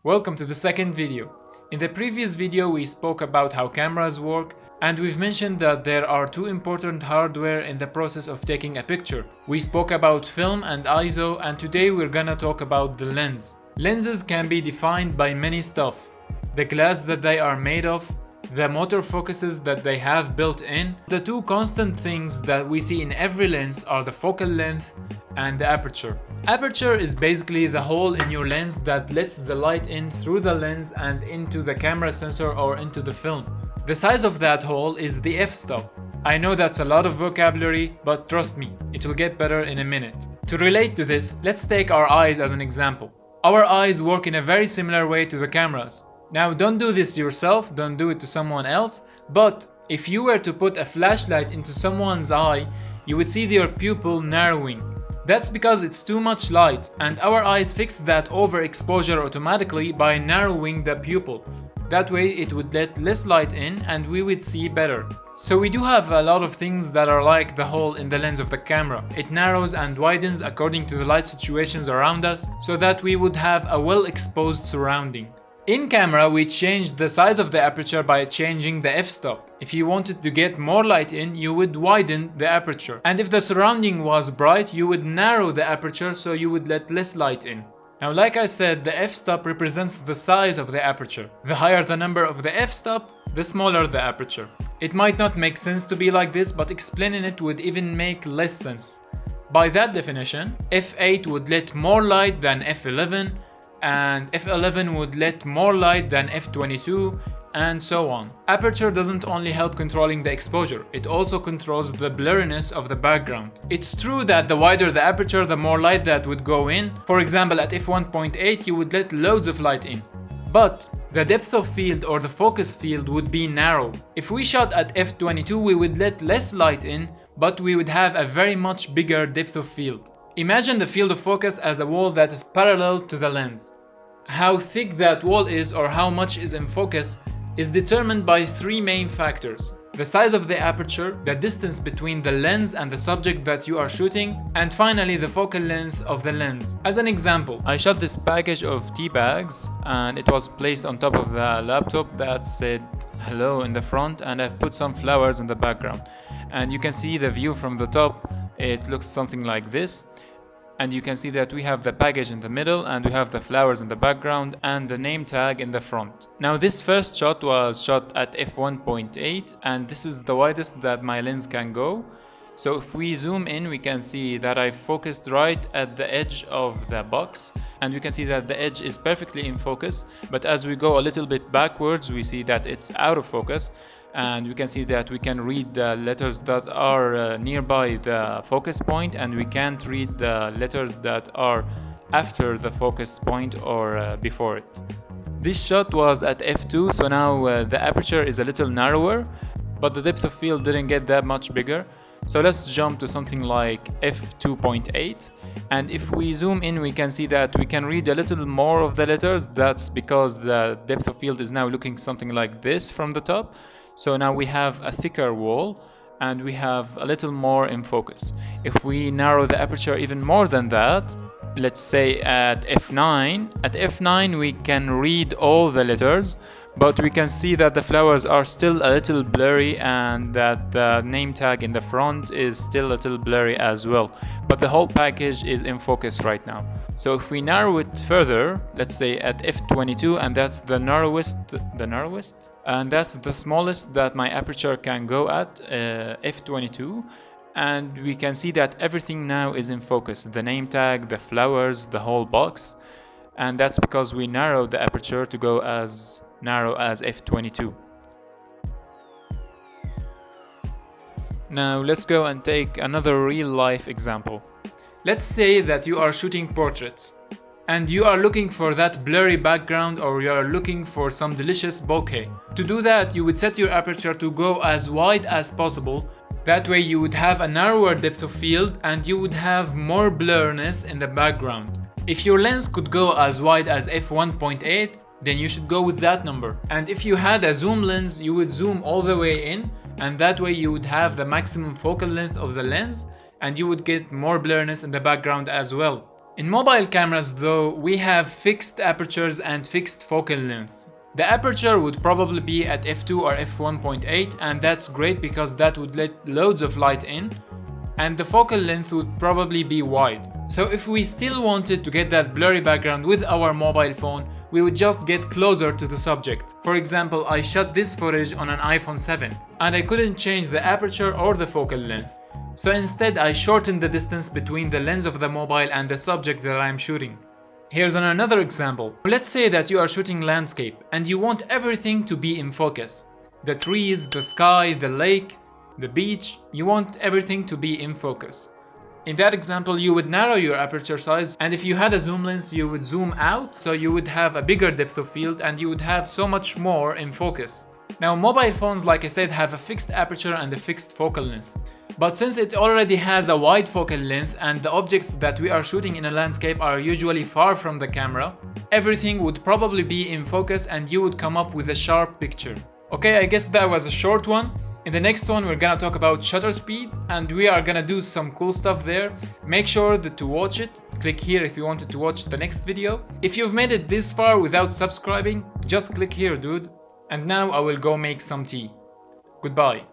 Welcome to the second video. In the previous video we spoke about how cameras work, and we've mentioned that there are two important hardware in the process of taking a picture. We spoke about film and ISO, and today we're gonna talk about the lens. Lenses can be defined by many stuff. The glass that they are made of, the motor focuses that they have built in. The two constant things that we see in every lens are the focal length and the aperture. Aperture is basically the hole in your lens that lets the light in through the lens and into the camera sensor or into the film. The size of that hole is the f-stop. I know that's a lot of vocabulary, but trust me, it will get better in a minute. To relate to this, let's take our eyes as an example. Our eyes work in a very similar way to the cameras. Now don't do this yourself, don't do it to someone else, but if you were to put a flashlight into someone's eye, you would see their pupil narrowing. That's because it's too much light, and our eyes fix that overexposure automatically by narrowing the pupil. That way it would let less light in and we would see better. So we do have a lot of things that are like the hole in the lens of the camera. It narrows and widens according to the light situations around us so that we would have a well-exposed surrounding. In camera, we changed the size of the aperture by changing the f-stop. If you wanted to get more light in, you would widen the aperture. And if the surrounding was bright, you would narrow the aperture so you would let less light in. Now, like I said, the f-stop represents the size of the aperture. The higher the number of the f-stop, the smaller the aperture. It might not make sense to be like this, but explaining it would even make less sense. By that definition, f8 would let more light than f11, and f11 would let more light than f22, and so on. Aperture doesn't only help controlling the exposure, it also controls the blurriness of the background. It's true that the wider the aperture, the more light that would go in. For example, at f1.8 you would let loads of light in. But the depth of field or the focus field would be narrow. If we shot at f22 we would let less light in, but we would have a very much bigger depth of field. Imagine the field of focus as a wall that is parallel to the lens. How thick that wall is or how much is in focus is determined by three main factors: the size of the aperture, the distance between the lens and the subject that you are shooting, and finally the focal length of the lens. As an example, I shot this package of tea bags and it was placed on top of the laptop that said hello in the front, and I've put some flowers in the background. And you can see the view from the top. It looks something like this. And you can see that we have the package in the middle and we have the flowers in the background and the name tag in the front. Now this first shot was shot at f1.8 and this is the widest that my lens can go. So if we zoom in, we can see that I focused right at the edge of the box, and we can see that the edge is perfectly in focus, but as we go a little bit backwards we see that it's out of focus. And we can see that we can read the letters that are nearby the focus point, and we can't read the letters that are after the focus point or before it. This shot was at f2, so now the aperture is a little narrower, but the depth of field didn't get that much bigger. So let's jump to something like f2.8, and if we zoom in we can see that we can read a little more of the letters. That's because the depth of field is now looking something like this from the top. So now we have a thicker wall and we have a little more in focus. If we narrow the aperture even more than that, let's say at f9 we can read all the letters, but we can see that the flowers are still a little blurry and that the name tag in the front is still a little blurry as well. But the whole package is in focus right now. So if we narrow it further, let's say at f22, and that's the narrowest, and that's the smallest that my aperture can go at, f22, and we can see that everything now is in focus: the name tag, the flowers, the whole box. And that's because we narrowed the aperture to go as narrow as f22. Now let's go and take another real life example. Let's say that you are shooting portraits and you are looking for that blurry background, or you are looking for some delicious bokeh. To do that, you would set your aperture to go as wide as possible. That way you would have a narrower depth of field and you would have more blurriness in the background. If your lens could go as wide as f1.8, then you should go with that number. And if you had a zoom lens, you would zoom all the way in, and that way you would have the maximum focal length of the lens and you would get more blurriness in the background as well. In mobile cameras though, we have fixed apertures and fixed focal lengths. The aperture would probably be at f2 or f1.8, and that's great because that would let loads of light in, and the focal length would probably be wide. So if we still wanted to get that blurry background with our mobile phone, we would just get closer to the subject. For example, I shot this footage on an iPhone 7 and I couldn't change the aperture or the focal length. So instead I shortened the distance between the lens of the mobile and the subject that I'm shooting. Here's another example. Let's say that you are shooting landscape and you want everything to be in focus. The trees, the sky, the lake, the beach, you want everything to be in focus. In that example, you would narrow your aperture size, and if you had a zoom lens, you would zoom out, so you would have a bigger depth of field and you would have so much more in focus. Now, mobile phones, like I said, have a fixed aperture and a fixed focal length. But since it already has a wide focal length and the objects that we are shooting in a landscape are usually far from the camera, everything would probably be in focus and you would come up with a sharp picture. Okay, I guess that was a short one. In the next one, we're gonna talk about shutter speed and we are gonna do some cool stuff there. Make sure to watch it. Click here if you wanted to watch the next video. If you've made it this far without subscribing, just click here, dude. And now I will go make some tea. Goodbye.